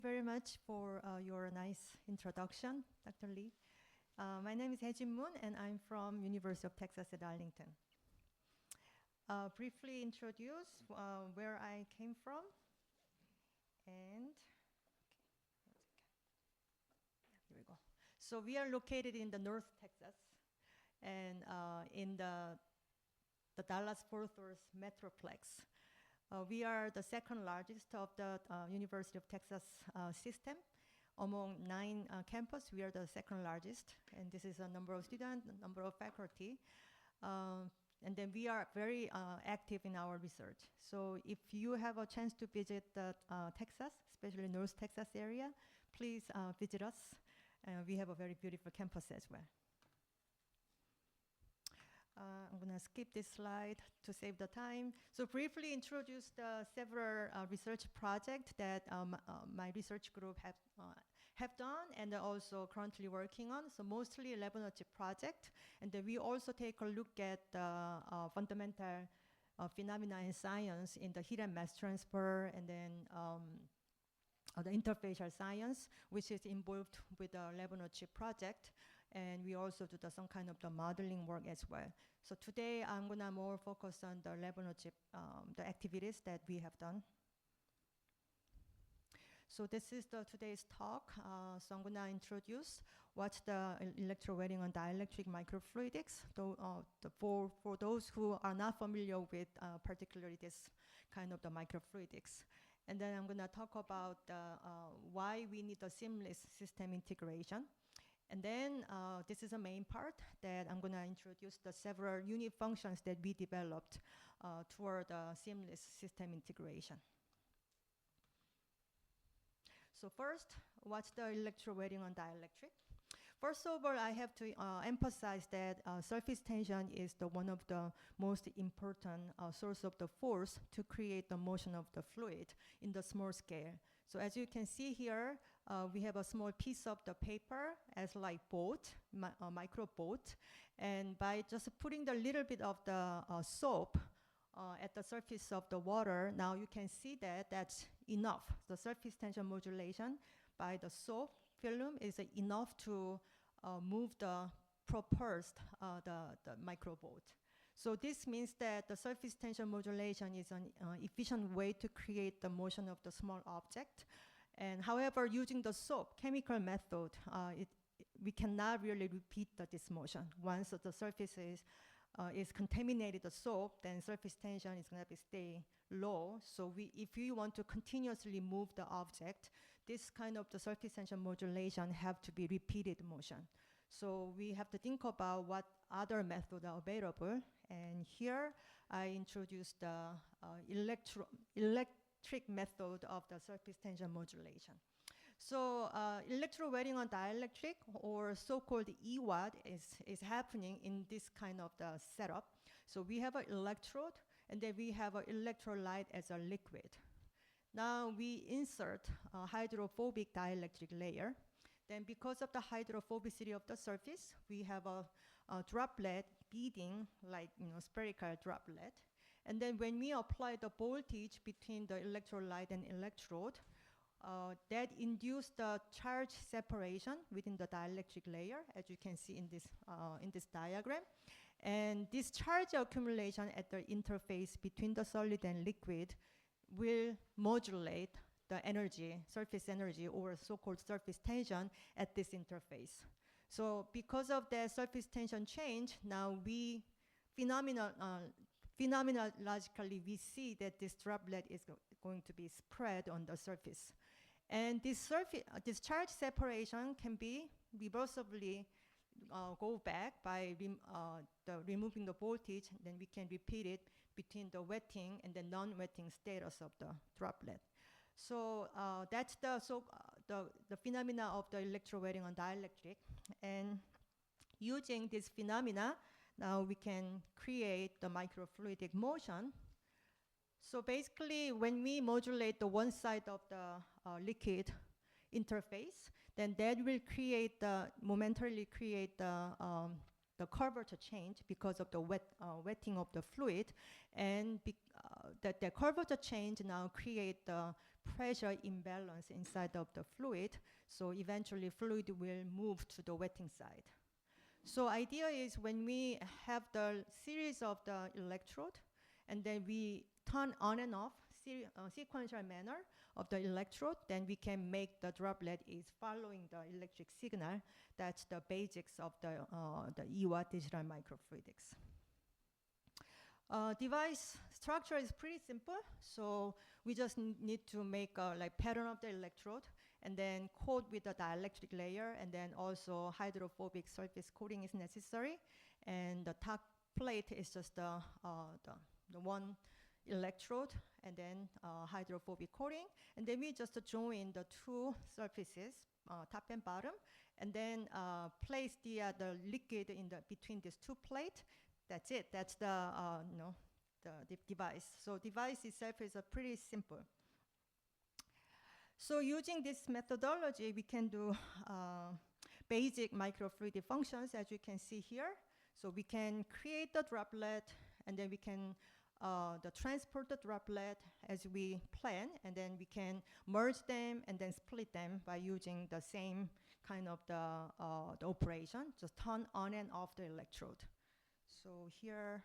Very much for your nice introduction, Dr. Lee. My name is Hyejin and I'm from University of Texas at Arlington. Briefly introduce where I came from, and here we go. So we are located in the North Texas, and in the Dallas-Fort Worth Metroplex. We are the second largest of the University of Texas system. Among 9 campuses, we are the second largest, and this is a number of students, number of faculty. And then we are very active in our research. So if you have a chance to visit Texas, especially North Texas area, please visit us. We have a very beautiful campus as well. I'm going to skip this slide to save the time. So briefly introduce the several research projects that my research group have done and also currently working on. So mostly Leibniz project. And then we also take a look at fundamental phenomena in science in the heat and mass transfer, and then the interfacial science, which is involved with the Leibniz project. And we also do some kind of the modeling work as well. So today I'm gonna more focus on the Leibniz, the activities that we have done. So this is today's talk. So I'm gonna introduce what's the electrowetting-on-dielectric microfluidics. For those who are not familiar with particularly this kind of the microfluidics. And then I'm gonna talk about why we need a seamless system integration. And then this is the main part that I'm going to introduce the several unit functions that we developed toward seamless system integration. So first, what's the electrowetting-on-dielectric? First of all, I have to emphasize that surface tension is one of the most important source of the force to create the motion of the fluid in the small scale. So as you can see here, we have a small piece of the paper as like boat, micro boat, and by just putting the little bit of the soap at the surface of the water, now you can see that that's enough. The surface tension modulation by the soap film is enough to move the propulsed the micro boat. So this means that the surface tension modulation is an efficient way to create the motion of the small object. And however, using the soap chemical method, we cannot really repeat this motion. Once the surface is contaminated with soap, then surface tension is going to stay low. So if you want to continuously move the object, this kind of the surface tension modulation have to be repeated motion. So we have to think about what other methods are available. And here I introduced the electric method of the surface tension modulation. So electrowetting-on-dielectric, or so-called EWAD, is happening in this kind of the setup. So we have an electrode, and then we have an electrolyte as a liquid. Now we insert a hydrophobic dielectric layer. Then because of the hydrophobicity of the surface, we have a droplet beading like spherical droplet. And then when we apply the voltage between the electrolyte and electrode, that induced the charge separation within the dielectric layer, as you can see in this diagram. And this charge accumulation at the interface between the solid and liquid will modulate the energy, surface energy, or so-called surface tension at this interface. So because of the surface tension change, now phenomenologically we see that this droplet is going to be spread on the surface. And this charge separation can be reversibly go back by removing the voltage. Then we can repeat it between the wetting and the non-wetting status of the droplet. So that's the phenomena of the electrowetting-on-dielectric. And using this phenomena, now we can create the microfluidic motion. So basically, when we modulate the one side of the liquid interface, then that will momentarily create the curvature change because of the wetting of the fluid. And the curvature change now create the pressure imbalance inside of the fluid. So eventually fluid will move to the wetting side. So idea is when we have the series of the electrode, and then we turn on and off sequential manner of the electrode, then we can make the droplet is following the electric signal. That's the basics of the EWA digital microfluidics. Device structure is pretty simple. So we just need to make a pattern of the electrode, and then coat with a dielectric layer, and then also hydrophobic surface coating is necessary. And the top plate is just the one electrode, and then hydrophobic coating. And then we just join the two surfaces, top and bottom, and then place the liquid in between these two plates. That's it. That's the device. So device itself is pretty simple. So using this methodology, we can do basic microfluidic functions, as you can see here. So we can create the droplet, and then we can transport the droplet as we plan, and then we can merge them and then split them by using the same kind of the operation, just turn on and off the electrode. So here,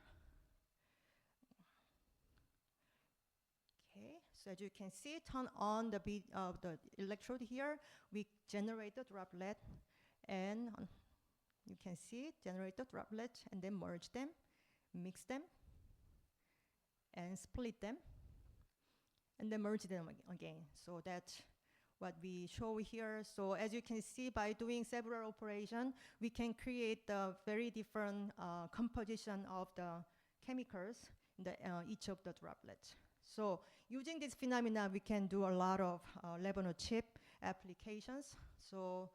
okay, so as you can see, turn on the electrode here, we generate the droplet, and you can see, generate the droplet, and then merge them, mix them, and split them, and then merge them again. So that's what we show here. So as you can see, by doing several operations, we can create the very different composition of the chemicals in each of the droplets. So using this phenomena, we can do a lot of lab-on-a-chip applications. So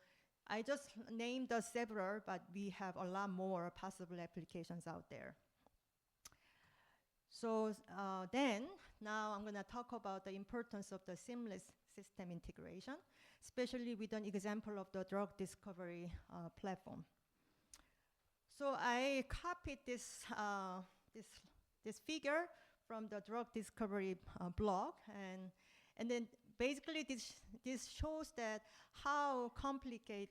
I just named the several, but we have a lot more possible applications out there. So then, now I'm going to talk about the importance of the seamless system integration, especially with an example of the drug discovery platform. So I copied this figure from the drug discovery blog, and then basically this shows that how complicated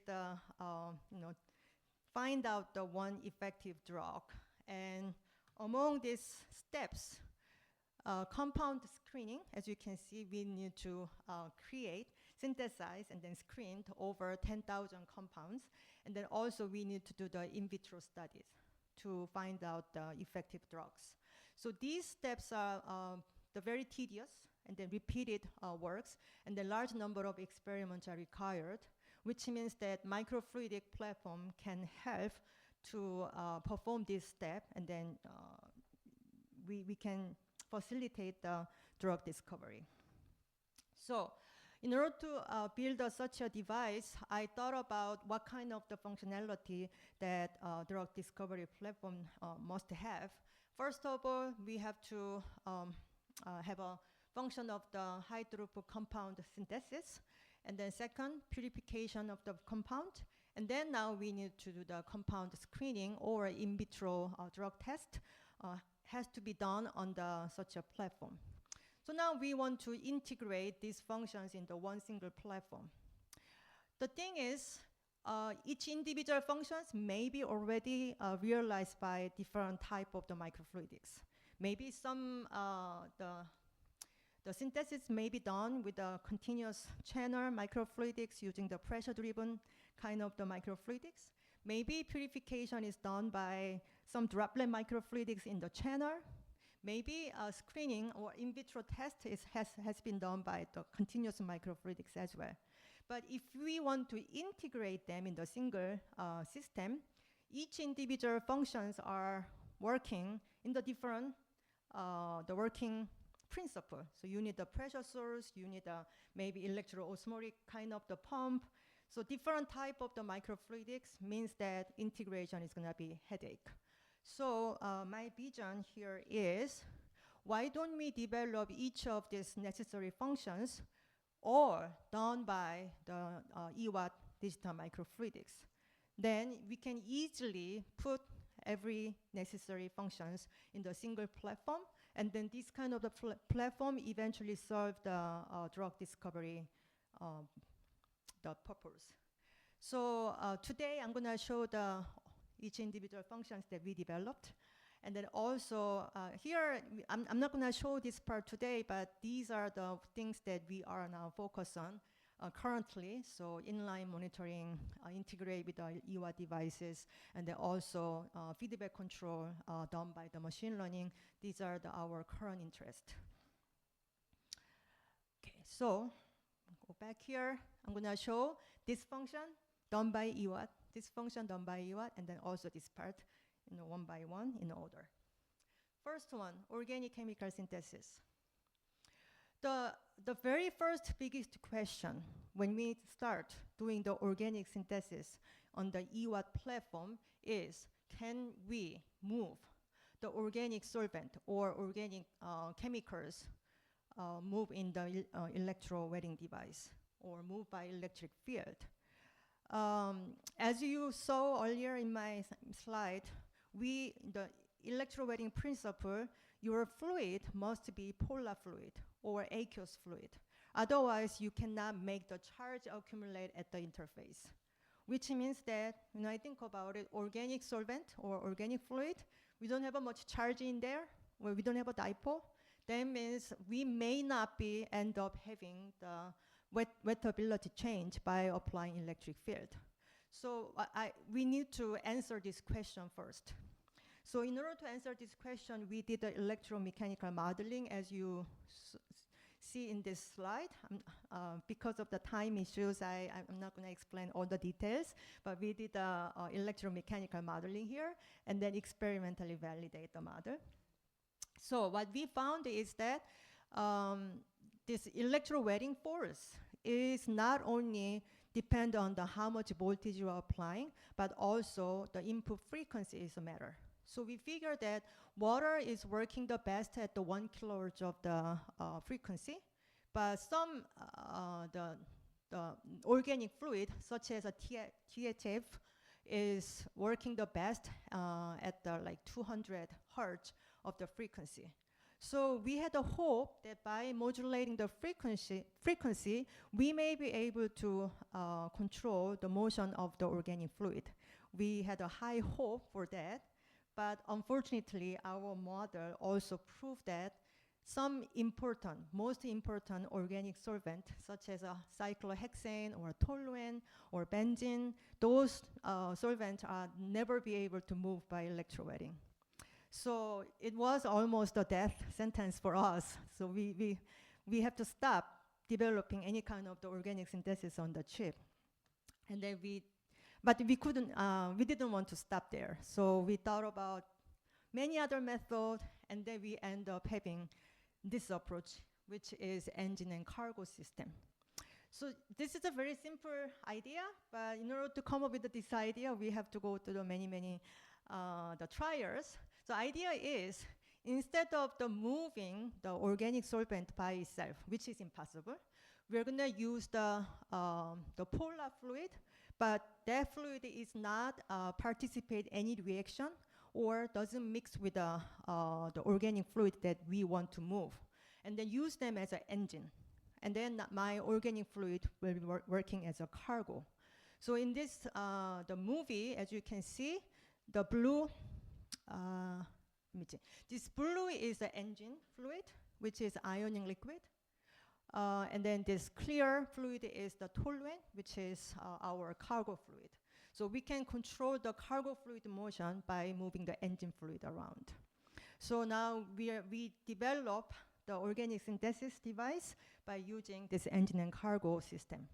find out the one effective drug. And among these steps, compound screening, as you can see, we need to create, synthesize, and then screen over 10,000 compounds. And then also we need to do the in vitro studies to find out the effective drugs. So these steps are the very tedious and then repeated works, and the large number of experiments are required, which means that microfluidic platform can help to perform this step, and then we can facilitate the drug discovery. So in order to build such a device, I thought about what kind of the functionality that drug discovery platform must have. First of all, we have to have a function of the high throughput compound synthesis, and then second, purification of the compound, and then now we need to do the compound screening or in vitro drug test has to be done on such a platform. So now we want to integrate these functions into one single platform. The thing is, each individual functions may be already realized by different type of the microfluidics. Maybe some the synthesis may be done with a continuous channel microfluidics using the pressure-driven kind of the microfluidics. Maybe purification is done by some droplet microfluidics in the channel. Maybe screening or in vitro test has been done by the continuous microfluidics as well. But if we want to integrate them in the single system, each individual functions are working in the different the working principle. So you need a pressure source, you need a maybe electroosmotic kind of the pump. So different type of the microfluidics means that integration is gonna be headache. So my vision here is, why don't we develop each of these necessary functions or done by the EWA digital microfluidics? Then we can easily put every necessary functions in the single platform, And then this kind of the platform eventually served the drug discovery the purpose. So today I'm going to show each individual functions that we developed. And then also here, I'm not going to show this part today, but these are the things that we are now focused on currently. So inline monitoring, integrate with our EWA devices, and then also feedback control done by the machine learning. These are our current interest. Okay, so go back here. I'm going to show this function done by EWA, this function done by EWA, and then also this part, one by one in order. First one, organic chemical synthesis. The very first biggest question when we start doing the organic synthesis on the EWA platform is, can we move the organic solvent or organic chemicals move in the electrowetting device or move by electric field? As you saw earlier in my slide, the electrowetting principle, your fluid must be polar fluid or aqueous fluid. Otherwise, you cannot make the charge accumulate at the interface, which means that when I think about it, organic solvent or organic fluid, we don't have much charge in there, or we don't have a dipole. That means we may not end up having the wettability change by applying electric field. So we need to answer this question first. So in order to answer this question, we did the electromechanical modeling, as you see in this slide. Because of the time issues, I'm not going to explain all the details, but we did electromechanical modeling here, and then experimentally validate the model. So what we found is that this electrowetting force is not only depend on how much voltage you are applying, but also the input frequency is a matter. So we figured that water is working the best at the 1 kilohertz of the frequency, but some the organic fluid, such as a THF, is working the best at the 200 hertz of the frequency. So we had a hope that by modulating the frequency, we may be able to control the motion of the organic fluid. We had a high hope for that, but unfortunately, our model also proved that some most important organic solvent, such as a cyclohexane or toluene or benzene, those solvents are never be able to move by electrowetting. So it was almost a death sentence for us. So we have to stop developing any kind of the organic synthesis on the chip. And then but we didn't want to stop there. So we thought about many other methods, and then we end up having this approach, which is engine and cargo system. So this is a very simple idea, but in order to come up with this idea, we have to go to the many the trials. So idea is, instead of moving the organic solvent by itself, which is impossible, we're going to use the polar fluid, but that fluid is not participate any reaction or doesn't mix with the organic fluid that we want to move, and then use them as an engine. And then my organic fluid will be working as a cargo. So in this, the movie, as you can see, the blue, this blue is the engine fluid, which is ionic liquid. And then this clear fluid is the toluene, which is our cargo fluid. So we can control the cargo fluid motion by moving the engine fluid around. So now we develop the organic synthesis device by using this engine and cargo system.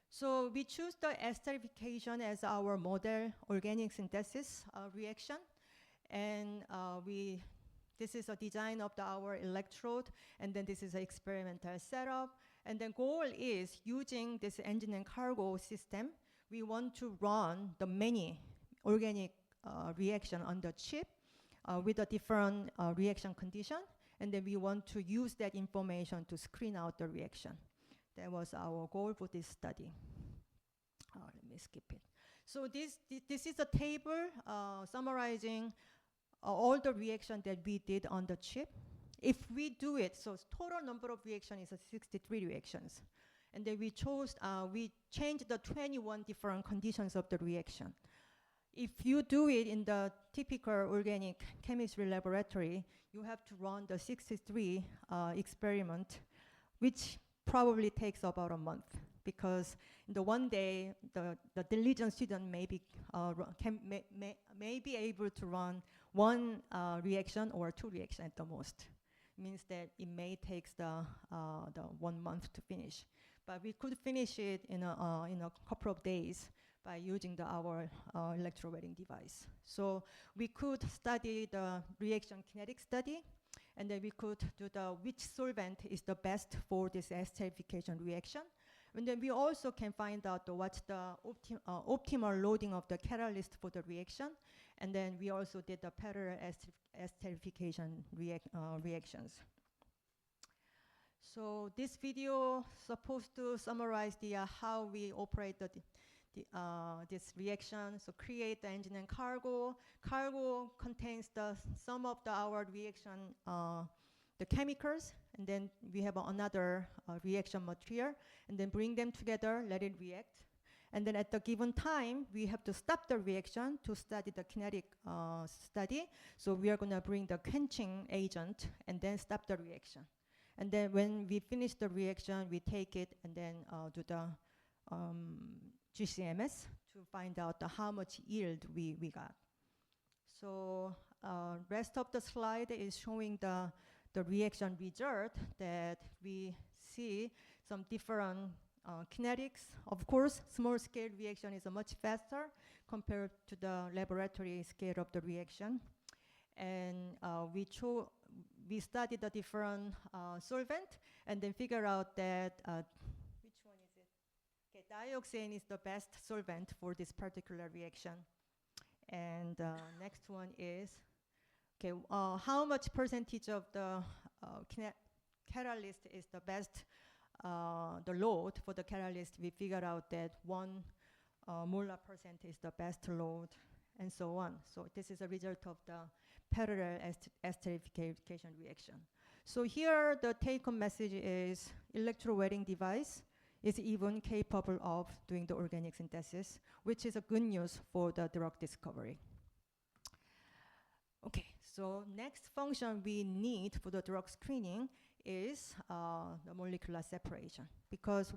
So we choose the esterification as our model organic synthesis reaction. And this is a design of our electrode, and then this is an experimental setup. And the goal is, using this engine and cargo system, we want to run the many organic reaction on the chip with a different reaction condition, and then we want to use that information to screen out the reaction. That was our goal for this study. Let me skip it. So this is a table summarizing all the reaction that we did on the chip, if we do it, so total number of reactions is 63 reactions. And then we changed the 21 different conditions of the reaction. If you do it in the typical organic chemistry laboratory, you have to run the 63 experiment, which probably takes about a month, because in the one day, the diligent student may be able to run one reaction or two reactions at the most. It means that it may take the 1 month to finish. But we could finish it in a couple of days by using our electrowetting device. So we could study the reaction kinetic study, and then we could do which solvent is the best for this esterification reaction. And then we also can find out what's the optimal loading of the catalyst for the reaction. And then we also did the parallel esterification reactions. So this video supposed to summarize how we operate this reaction. So create the engine and cargo. Cargo contains some of our reaction, the chemicals, and then we have another reaction material, and then bring them together, let it react. And then at the given time, we have to stop the reaction to study the kinetic study. So we are gonna bring the quenching agent and then stop the reaction. And then when we finish the reaction, we take it and then do the GCMS to find out how much yield we got. So rest of the slide is showing the reaction result that we see some different kinetics. Of course, small scale reaction is much faster compared to the laboratory scale of the reaction. And we studied the different solvent and then figure out that which one is it? Okay, dioxane is the best solvent for this particular reaction. And next one is, okay, how much percentage of the catalyst is the best, the load for the catalyst? We figured out that 1 molar percent is the best load, and so on. So this is a result of the parallel esterification reaction. So here the take-home message is electrowetting device is even capable of doing the organic synthesis, which is a good news for the drug discovery. Okay, so next function we need for the drug screening is the molecular separation. Because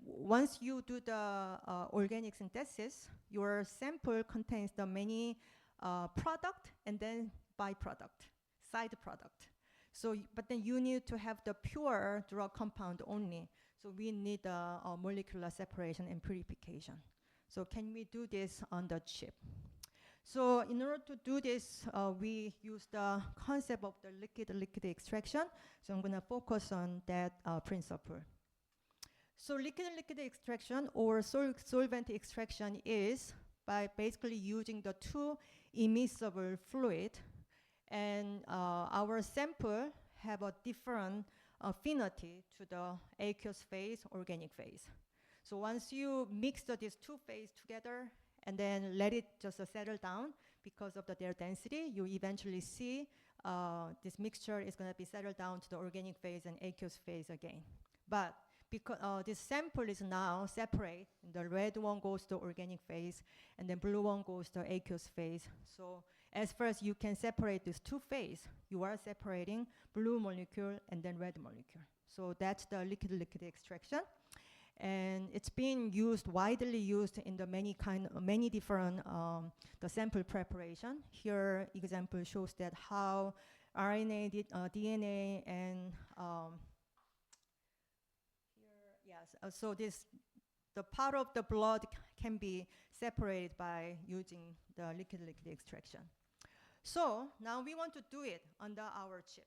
once you do the organic synthesis, your sample contains the many product and then byproduct, side product. So, but then you need to have the pure drug compound only. So we need a molecular separation and purification. So can we do this on the chip? So in order to do this, we use the concept of the liquid-liquid extraction. So I'm gonna focus on that principle. So liquid-liquid extraction or solvent extraction is by basically using the two immiscible fluid, and our sample have a different affinity to the aqueous phase, organic phase. So once you mix these two phases together and then let it just settle down because of their density, you eventually see this mixture is going to be settled down to the organic phase and aqueous phase again. But because this sample is now separate, the red one goes to organic phase, and then blue one goes to aqueous phase. So as far as you can separate these two phases, you are separating blue molecule and then red molecule. So that's the liquid-liquid extraction. And it's been widely used in the many different the sample preparation. Here, example shows that how RNA, DNA, and so the part of the blood can be separated by using the liquid-liquid extraction. So now we want to do it under our chip.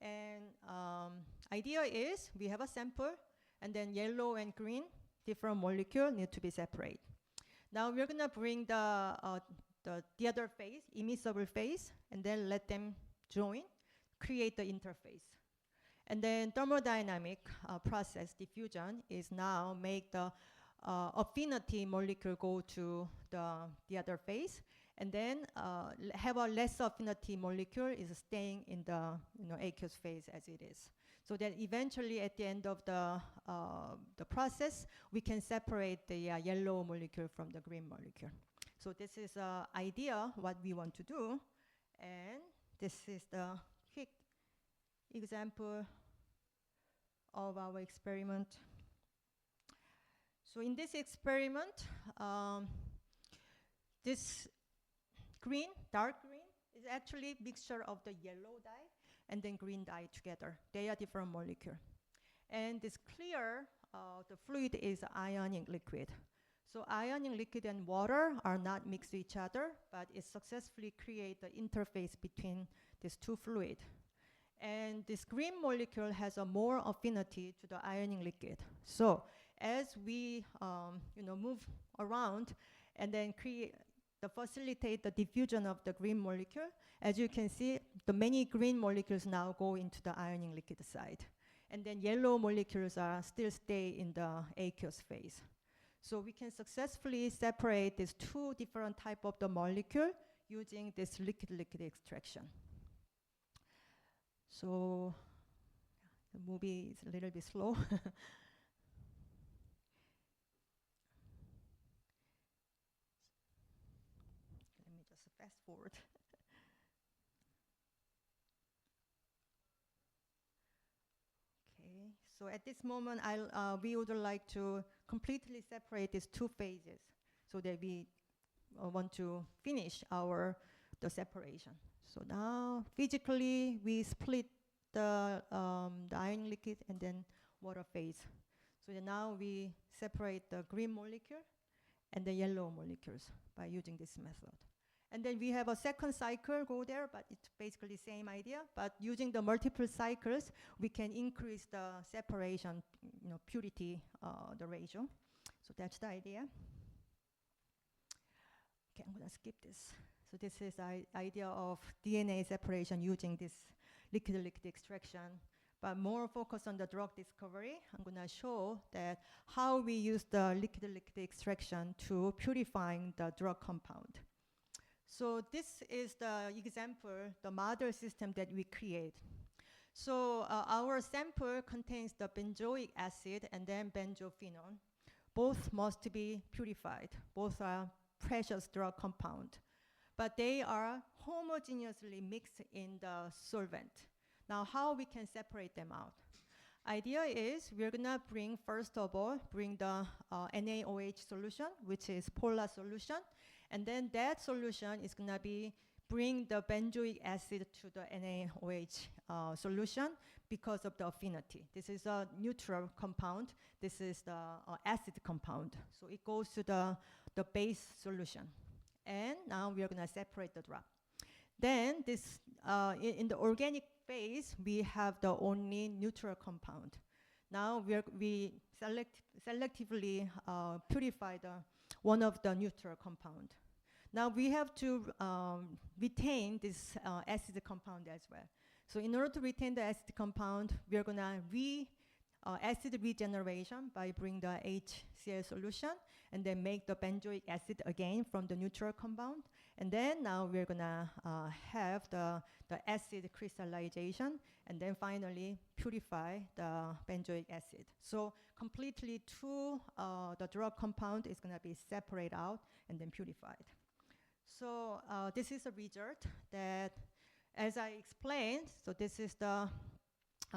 And idea is we have a sample, and then yellow and green, different molecule need to be separated. Now we're gonna bring the other phase, immiscible phase, and then let them join, create the interface. And then thermodynamic process diffusion is now make the affinity molecule go to the other phase, and then have a less affinity molecule is staying in the aqueous phase as it is. So that eventually at the end of the process, we can separate the yellow molecule from the green molecule. So this is an idea what we want to do, and this is the quick example of our experiment. So in this experiment, this green, dark green, is actually mixture of the yellow dye and then green dye together. They are different molecules. And this clear, the fluid is ionic liquid. So ionic liquid and water are not mixed with each other, but it successfully creates the interface between these two fluids. And this green molecule has a more affinity to the ionic liquid. So as we move around and then facilitate the diffusion of the green molecule, as you can see, the many green molecules now go into the ionic liquid side. And then yellow molecules are still stay in the aqueous phase. So we can successfully separate these two different type of the molecule using this liquid-liquid extraction. So the movie is a little bit slow. Let me just fast forward. Okay, so at this moment, we would like to completely separate these two phases so that we want to finish the separation. So now, physically, we split the ionic liquid and then water phase. So now we separate the green molecule and the yellow molecules by using this method. And then we have a second cycle go there, but it's basically same idea. But using the multiple cycles, we can increase the separation, purity, the ratio. So that's the idea. Okay, I'm gonna skip this. So this is the idea of DNA separation using this liquid-liquid extraction, but more focus on the drug discovery. I'm gonna show that how we use the liquid-liquid extraction to purifying the drug compound. So this is the example, the model system that we create. So our sample contains the benzoic acid and then benzophenone. Both must be purified. Both are precious drug compound, but they are homogeneously mixed in the solvent. Now, how we can separate them out? Idea is we're gonna first of all, bring the NaOH solution, which is polar solution, and then that solution is gonna bring the benzoic acid to the NaOH solution because of the affinity. This is a neutral compound. This is the acid compound. So it goes to the base solution. And now we are gonna separate the drug. Then this, in the organic phase, we have the only neutral compound. Now we selectively purify one of the neutral compound. Now we have to retain this acid compound as well. So in order to retain the acid compound, we are gonna acid regeneration by bring the HCl solution and then make the benzoic acid again from the neutral compound. And then now we're gonna have the acid crystallization and then finally purify the benzoic acid. So completely the drug compound is gonna be separated out and then purified. So this is a result that, as I explained, so this is the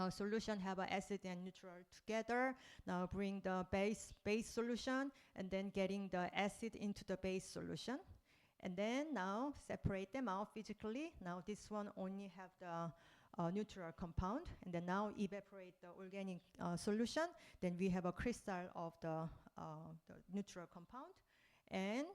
solution have acid and neutral together. Now bring the base solution and then getting the acid into the base solution. And then now separate them out physically. Now this one only have the neutral compound, and then now evaporate the organic solution. Then we have a crystal of the neutral compound. And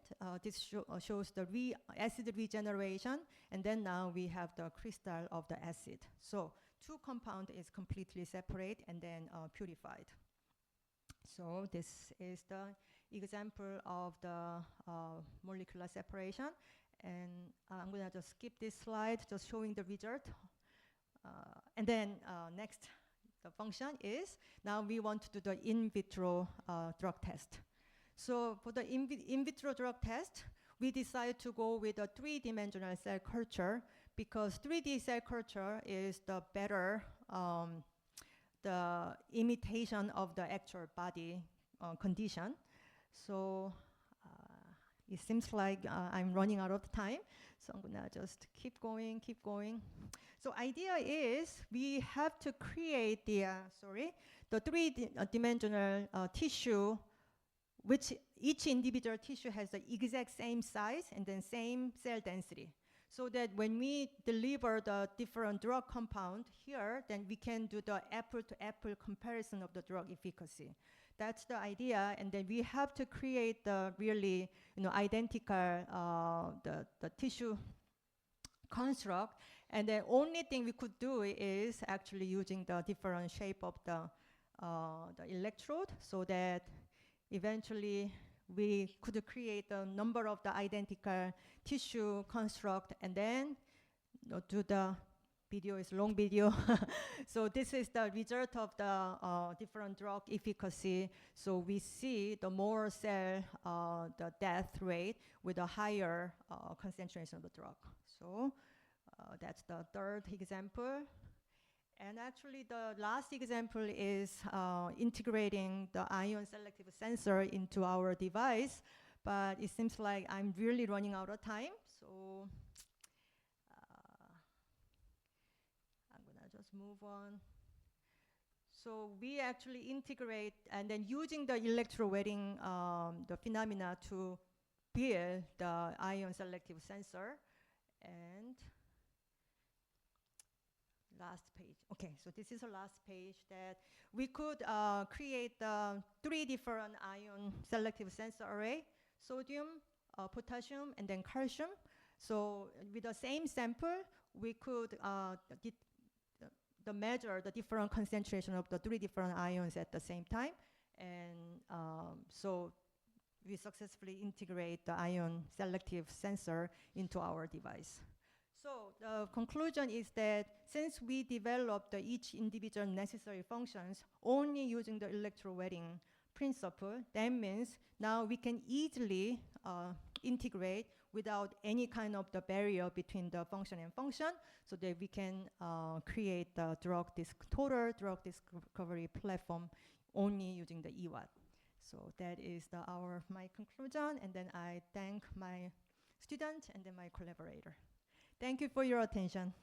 this shows the acid regeneration, and then now we have the crystal of the acid. So two compound is completely separate and then purified. So this is the example of the molecular separation. And I'm gonna just skip this slide, just showing the result. And then next, the function is, now we want to do the in vitro drug test. So for the in vitro drug test, we decided to go with a three-dimensional cell culture because 3D cell culture is the better the imitation of the actual body condition. So it seems like I'm running out of time, so I'm gonna just keep going. So idea is we have to create the three-dimensional tissue, which each individual tissue has the exact same size and then same cell density. So that when we deliver the different drug compound here, then we can do the apple-to-apple comparison of the drug efficacy. That's the idea, and then we have to create the really, identical the tissue construct. And the only thing we could do is actually using the different shape of the electrode, so that eventually we could create a number of the identical tissue construct, and then do the video is long video. So this is the result of the different drug efficacy. So we see the more cell, the death rate with a higher concentration of the drug. So that's the third example. And actually the last example is integrating the ion selective sensor into our device, but it seems like I'm really running out of time, so I'm gonna just move on. So we actually integrate, and then using the electrowetting, the phenomena to build the ion selective sensor. And last page. Okay, so this is the last page that we could create three different ion selective sensor array: sodium, potassium, and then calcium. So with the same sample, we could measure the different concentration of the three different ions at the same time. And so we successfully integrate the ion selective sensor into our device. So the conclusion is that since we developed each individual necessary functions only using the electrowetting principle, that means now we can easily integrate without any kind of the barrier between the function and function, so that we can create the total drug discovery platform only using the EWAT. So that is my conclusion, and then I thank my student and then my collaborator. Thank you for your attention.